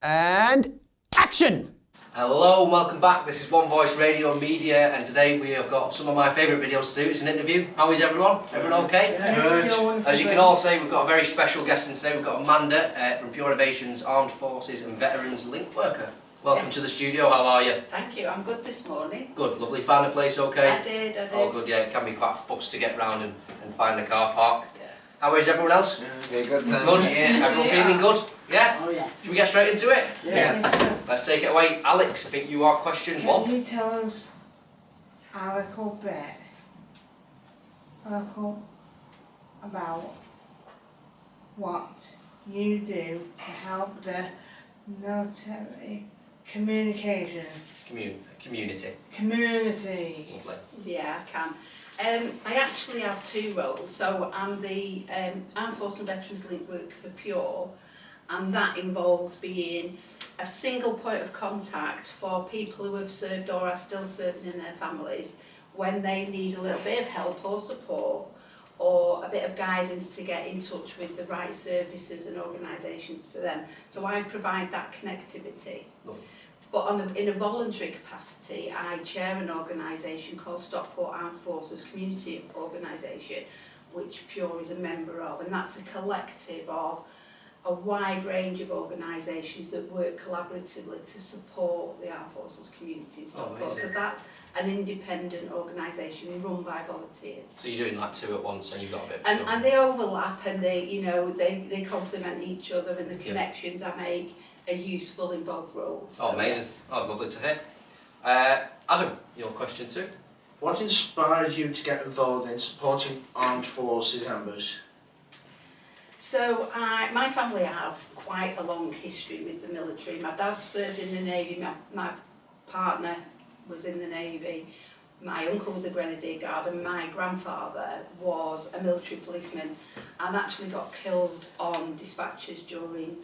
And action! Hello and welcome back. This is One Voice Radio and Media, and today we have got some of my favourite videos to do. It's an interview. How is everyone? Everyone okay? Good. As you can all see, we've got a very special guest in today. We've got Amanda from Pure Innovations Armed Forces and Veterans Link Worker. Welcome to the studio. How are you? Thank you. I'm good this morning. Good, lovely. Found the place okay? I did. Oh good, yeah. It can be quite a fuss to get round and find the car park. Yeah. How is everyone else? Yeah, good, thanks. Good? Yeah. Everyone feeling good? Yeah? Oh yeah. Should we get straight into it? Yeah. Let's take it away. Alex, I think you are question one. Can you tell us a little about what you do to help the military communication Community. community? Lovely. Yeah, I can. I actually have two roles. So I'm the Armed Forces and Veterans Link Work for Pure, and that involves being a single point of contact for people who have served or are still serving in their families when they need a little bit of help or support or a bit of guidance to get in touch with the right services and organisations for them. So I provide that connectivity. Lovely. But in a voluntary capacity, I chair an organisation called Stockport Armed Forces Community Organisation, which Pure is a member of, and that's a collective of a wide range of organisations that work collaboratively to support the Armed Forces community in Stockport. So that's an independent organisation run by volunteers. So you're doing like two at once, and you've got a bit. And they overlap, and they complement each other, and the connections I make are useful in both roles. Oh, So, amazing! yes. Oh, lovely to hear. Adam, your question too. What inspired you to get involved in supporting armed forces members? So my family have quite a long history with the military. My dad served in the Navy, my partner was in the Navy, my uncle was a Grenadier Guard, and my grandfather was a military policeman and actually got killed on dispatches during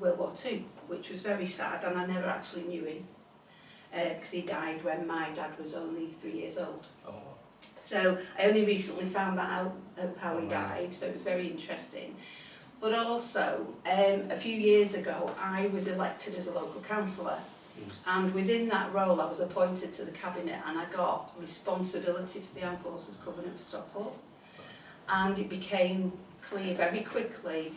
World War II, which was very sad, and I never actually knew him because he died when my dad was only 3 years old. Oh, So I only recently found that out of how he died, so it was very interesting. But also, a few years ago, I was elected as a local councillor, and within that role I was appointed to the Cabinet, and I got responsibility for the Armed Forces Covenant for Stockport. And it became clear very quickly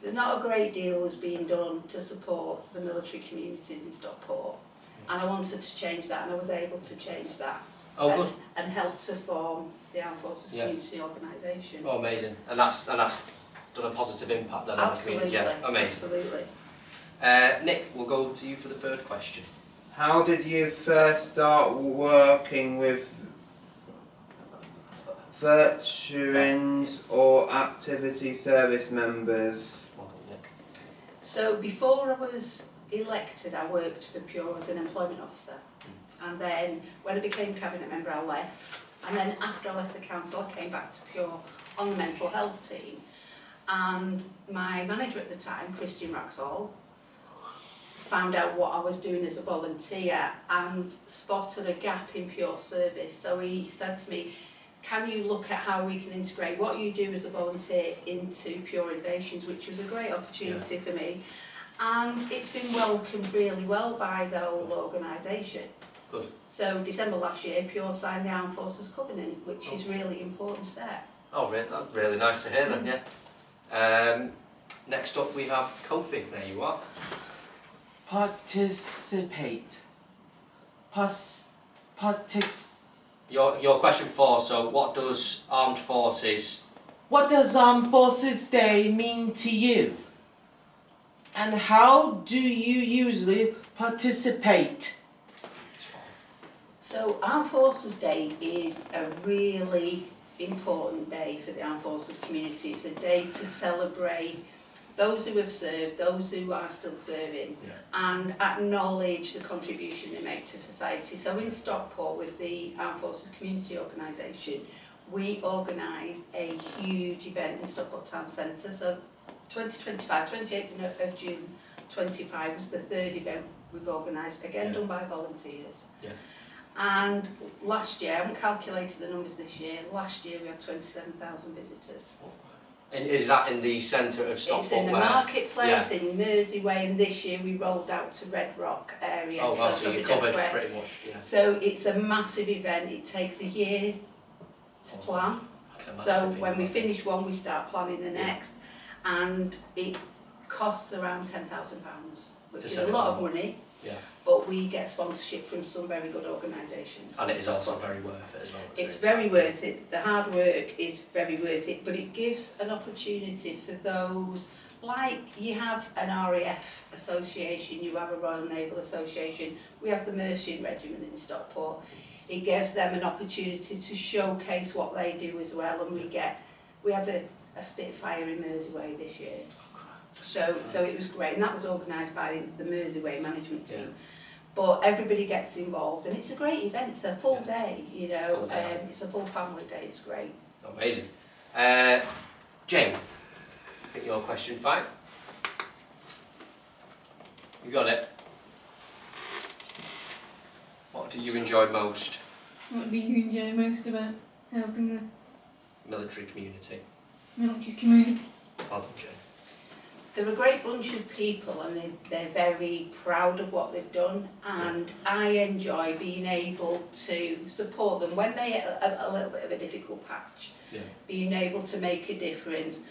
that not a great deal was being done to support the military community in Stockport. And I wanted to change that, and I was able to change that. oh good. And help to form the Armed Forces Yeah. Community Organisation. Oh, amazing. And that's done a positive impact then on the Absolutely. community. Yeah, amazing. Absolutely. Nick, we'll go to you for the third question. How did you first start working with veterans or activity service members? Well done, Nick. So before I was elected, I worked for Pure as an employment officer. And then when I became cabinet member, I left. And then after I left the council, I came back to Pure on the mental health team. And my manager at the time, Christian Raxall, found out what I was doing as a volunteer and spotted a gap in Pure service. So he said to me, can you look at how we can integrate what you do as a volunteer into Pure Innovations, which was a great opportunity for me. And it's been welcomed really well by the whole organisation. Good. So December last year, Pure signed the Armed Forces Covenant, which is really important step. Oh, that's really nice to hear then, yeah. Next up we have Kofi. There you are. Participate. Your question 4, so what does Armed Forces... What does Armed Forces Day mean to you? And how do you usually participate? So Armed Forces Day is a really important day for the Armed Forces community. It's a day to celebrate those who have served, those who are still serving, and acknowledge the contribution they make to society. So in Stockport, with the Armed Forces Community Organisation, we organise a huge event in Stockport Town Centre. So 2025, 28th of June 25 was the third event we've organised, again done by volunteers. Yeah. And last year, I haven't calculated the numbers this year, last year we had 27,000 visitors. And is that in the centre of Stockport? It's in the where- marketplace in Mersey and this year we rolled out to Red Rock area. Oh, well, so you Somerset covered Square. pretty much, yeah. So it's a massive event. It takes a year to plan. I can imagine So it being when we lovely. finish one, we start planning the Yeah. next, and it costs around £10,000, which To is set a it lot up. of money. Yeah. But we get sponsorship from some very good organisations. And it is also very worth it as well. at the It's same very time. worth it. The hard work is very worth it, but it gives an opportunity for those, like you have an RAF association, you have a Royal Naval Association, we have the Mercian Regiment in Stockport. It gives them an opportunity to showcase what they do as well, and we had a Spitfire in Mersey this year. So it was great, and that was organised by the Mersey management team. Yeah. But everybody gets involved, and it's a great event. It's a full day, you know. Full day. It's a full family day. It's great. Amazing. Jane, I think your question 5. You got it. What do you enjoy most? What do you enjoy most about helping the Military community. military community? Well done, Jane. They're a great bunch of people, and they're very proud of what they've done, and I enjoy being able to support them when they hit a little bit of a difficult patch. Yeah. Being able to make a difference.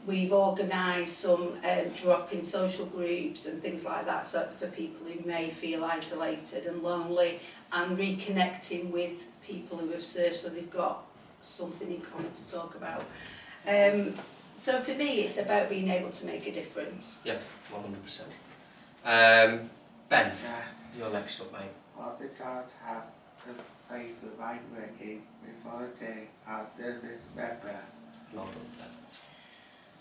We've organised some drop-in social groups and things like that, so for people who may feel isolated and lonely, and reconnecting with people who have served, so they've got something in common to talk about. So for me, it's about being able to make a difference. Yeah, 100%. Ben, Yeah. you're next up, mate. Was it hard to have the face with right working with volunteering as service member? Well done, Ben.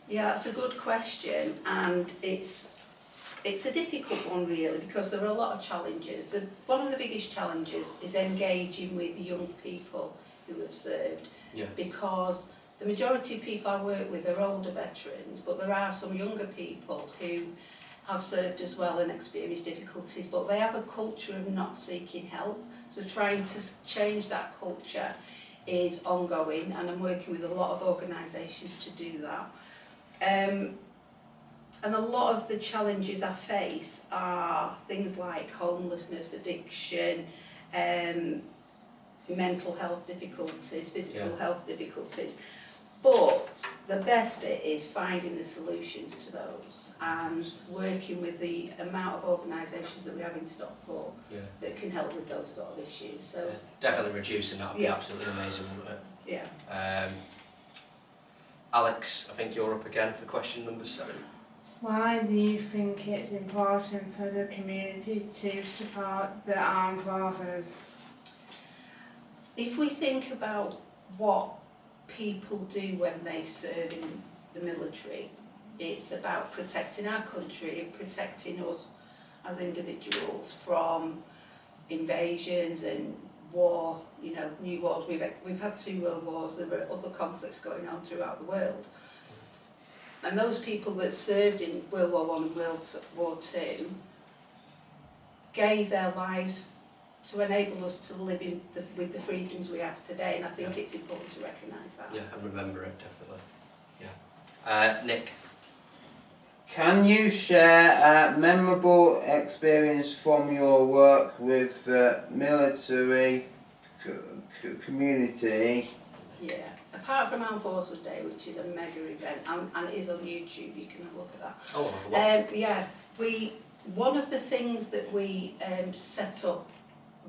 Yeah, that's a good question, and it's a difficult one really, because there are a lot of challenges. One of the biggest challenges is engaging with young people who have served, Yeah. because the majority of people I work with are older veterans, but there are some younger people who have served as well and experienced difficulties, but they have a culture of not seeking help. So trying to change that culture is ongoing, and I'm working with a lot of organisations to do that. And a lot of the challenges I face are things like homelessness, addiction, mental health difficulties, physical health difficulties. But the best bit is finding the solutions to those and working with the amount of organisations that we have in Stockport Yeah. that can help with those sort of issues. So, Definitely reducing that would be Yeah. absolutely amazing, wouldn't it? yeah. Alex, I think you're up again for question number 7. Why do you think it's important for the community to support the armed forces? If we think about what people do when they serve in the military, it's about protecting our country and protecting us as individuals from invasions and war, you know, new wars. We've had 2 world wars, there were other conflicts going on throughout the world. And those people that served in World War I and World War II gave their lives to enable us to live with the freedoms we have today, and I think it's important to recognise that. Yeah, and remember it, definitely. Yeah. Nick, Can you share a memorable experience from your work with the military community? Yeah, apart from Armed Forces Day, which is a mega event, and it is on YouTube, you can have a look at that. oh, I'll have a watch. Yeah, one of the things that we set up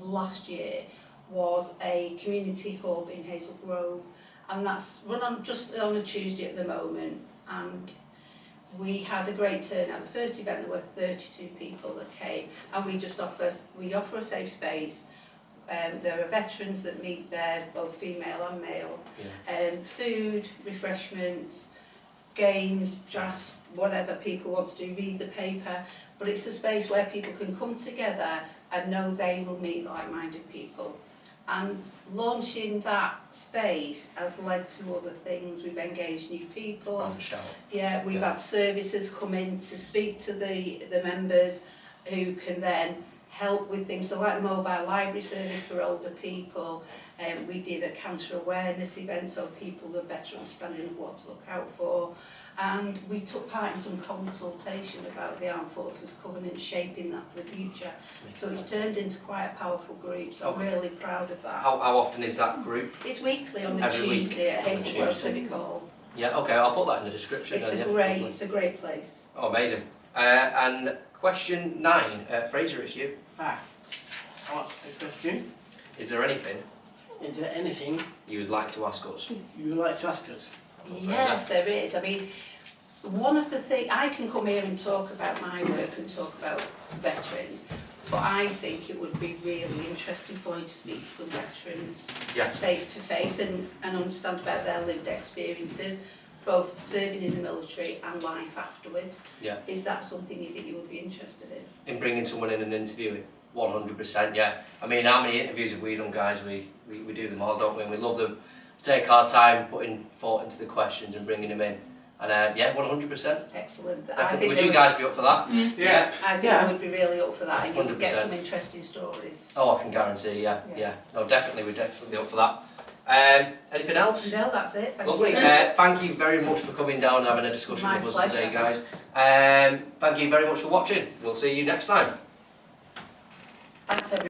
last year was a community hub in Hazel Grove, and that's run just on a Tuesday at the moment, and we had a great turnout. The first event there were 32 people that came, and we offer a safe space. There are veterans that meet there, both female and male. Yeah. Food, refreshments, games, drafts, whatever people want to do, read the paper, but it's a space where people can come together and know they will meet like-minded people. And launching that space has led to other things. We've engaged new people. Branched out. Yeah, we've had services come in to speak to the members who can then help with things, so like the mobile library service for older people, We did a cancer awareness event so people have better understanding of what to look out for. And we took part in some consultation about the Armed Forces Covenant, shaping that for the future. So it's turned into quite a powerful group, so I'm really proud of that. How often is that group? It's weekly on the Every week? Tuesday at On the Hazelgrove Tuesday. Civic Hall. Yeah, okay, I'll put that in the description. It's then, a yeah. great, Lovely. it's a great place. Oh, amazing. And question 9, Fraser, it's you. Ah, what's the question? Is there anything Is there anything you would like to ask us? you would like to ask us? Yes, there is. I mean, one of the things, I can come here and talk about my work and talk about veterans, but I think it would be really interesting for you to speak to some veterans Yes. face to face and understand about their lived experiences, both serving in the military and life afterwards. Yeah. Is that something you think you would be interested in? In bringing someone in and interviewing? 100%, yeah. I mean, how many interviews have we done, guys? We do them all, don't we? And we love them. Take our time, putting thought into the questions and bringing them in. And yeah, 100%. Excellent. Definitely. Would you guys be up for that? Yeah. I think Yeah. I would be really up for that, and you would get 100%. some interesting stories. Oh, I can guarantee, yeah. Yeah. No, definitely, we're definitely up for that. Anything else? No, that's it. Thank Lovely. you. Thank you very much for coming down and having a discussion My with us pleasure. today, guys. Thank you very much for watching. We'll see you next time. Thanks, everyone.